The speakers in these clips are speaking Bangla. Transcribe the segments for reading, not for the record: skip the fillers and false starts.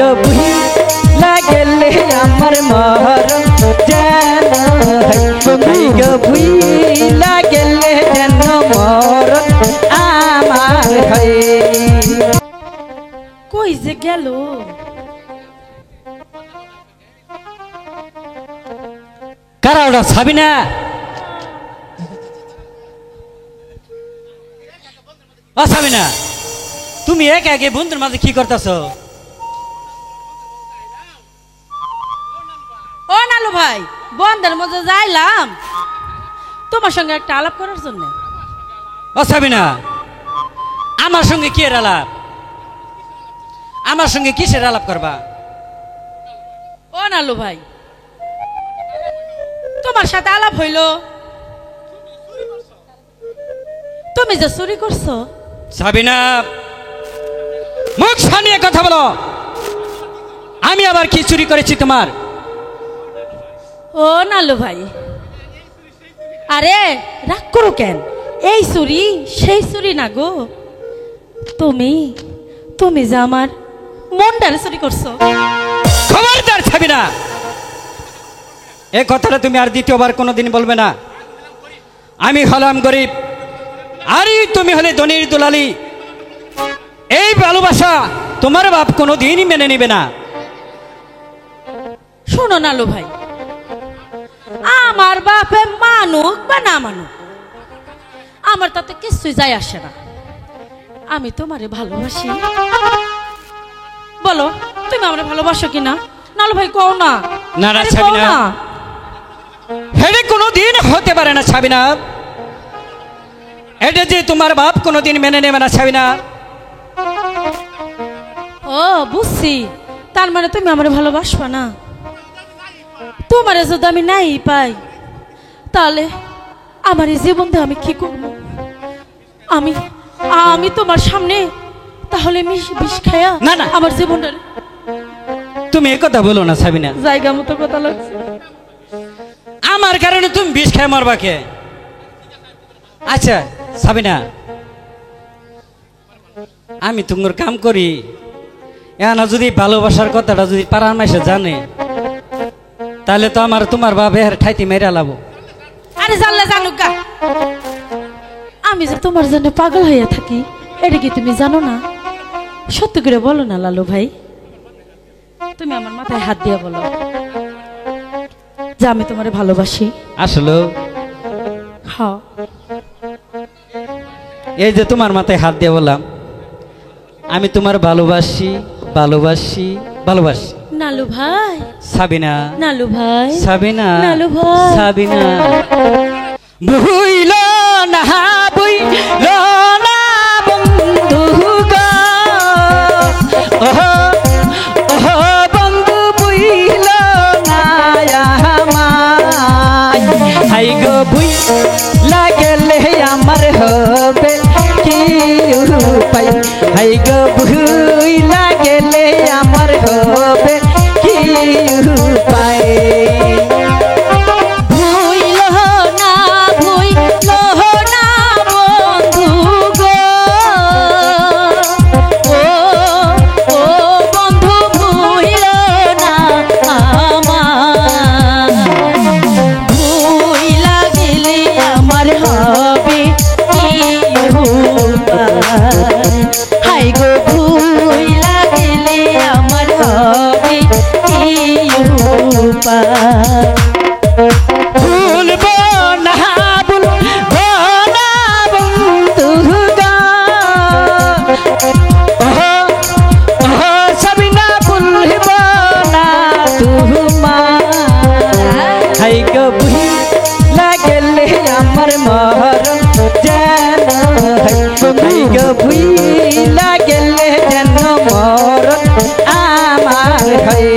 গো ভুইলা গেলে আমার মরণ যেন হাই গো ভুইলা গেলে যেন মরণ আমার হয়। কই যে গেল? কারা ওটা সাবিনা? ও সাবিনা, তুমি একে একে বন্ধুর মাঝে কি করতেছ? ও নালু ভাই, বন্ধের মধ্যে যাইলাম তোমার সঙ্গে একটা আলাপ করার জন্য। ও সাবিনা, আমার সঙ্গে কি এর আলাপ? আমার সঙ্গে কিসের আলাপ করবা? ও নালু ভাই, তোমার সাথে আলাপ হইল, তুমি যে চুরি করছো। সাবিনা, মুখ সামনে কথা বলো। আমি আবার কি চুরি করেছি তোমার? ও নালু ভাই, আরে রাগ করো কেন? এই চুরি সেই চুরি না গো, তুমি তুমি যে আমার মনটারে চুরি করছো। খবরদার সাবিনা, এই কথাটা তুমি আর দ্বিতীয়বার কোনোদিন বলবে না। আমি হলাম গরিব, আরই তুমি হলে ধনীর দুলালি। এই ভালোবাসা তোমার বাপ কোনোদিনই মেনে নিবে না। শোনো নালু ভাই, আমার বাপে মানুক বা না মানুক আমার তাতে কিছুই যায় আসে না। আমি তোমারে ভালোবাসি। বলো তুমি আমারে ভালোবাসো কিনা? নালু ভাই কও না। না না আরে সাবিনা, কও না। হেডে কোনোদিন হতে পারে না সাবিনা। এটা যে তোমার বাপ কোনোদিন মেনে নেবে না সাবিনা। ও বুঝছি, তার মানে তুমি আমারে ভালোবাসবা না। তোমারে যদি আমি নাই পাই, তাহলে আমার এই জীবন দিয়ে আমি কি করবো? আমি আমি তোমার সামনে তাহলে বিষ খায়া না, না। আমার জীবনটা তুমি এই কথা বলো না সাবিনা। জায়গা মতো কথা লাগছে। আমার কারণে তুমি বিষ খেয়ে মরবা কে? আচ্ছা সাবিনা, আমি তোমার কাম করি, এনা যদি ভালোবাসার কথাটা যদি পাড়ার মাসে জানে, তাহলে তো আমার তোমার বাপের ঠাইতে মেরে লাবো। আরে জানলে জানুক গা, আমি যে তোমার জন্য পাগল হইয়া থাকি, এটা কি তুমি জানো না? সত্যি করে বলো না লালু ভাই, তুমি আমার মাথায় হাত দিয়ে বলো যে আমি তোমারে ভালোবাসি। আসলে হ্যাঁ, এই যে তোমার মাথায় হাত দিয়ে বললাম, আমি তোমার ভালোবাসি ভালোবাসি ভালোবাসি। নালু ভাই, সাবিনা, নালু ভাই, সাবিনা, নালু ভাই, সাবিনা, ভুইল না ভুইল না বন্ধু গো, ওহো ওহো বন্ধু ভুইল না আমায়। হাই গো ভুইলা গেলে আমার হবে কি উপায়? হাই গো ভুইলা গেলে আমার হবে কি উপায়? ভুইল না বন্ধু গো, ও ও বন্ধু ভুইল না আমার, ভুইলা গেলে আমার হবে কি উপায়? হাই গো ভুইলা গেলে আমার হবে কি উপায়? ভুলবো না ভুলবো না বন্ধু গো, ওহো ওহো সাবিনা ভুলবো না তোমায়। হাই গো ভুইলা গেলে আমার মরণ যেন, হাই গো ভুইলা গেলে যেন মরণ আমার হয়।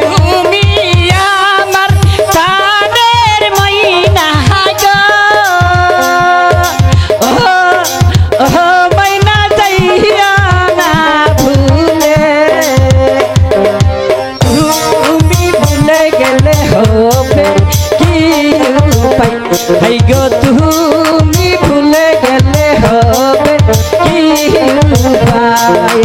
তুমি আমার প্রাণের ময়না গো, ও ও ময়না যাইয়া না ভুলে, তুমি ভুলে গেলে হবে কি উপায়, হাই গো তুমি ভুলে গেলে হবে কি উপায়।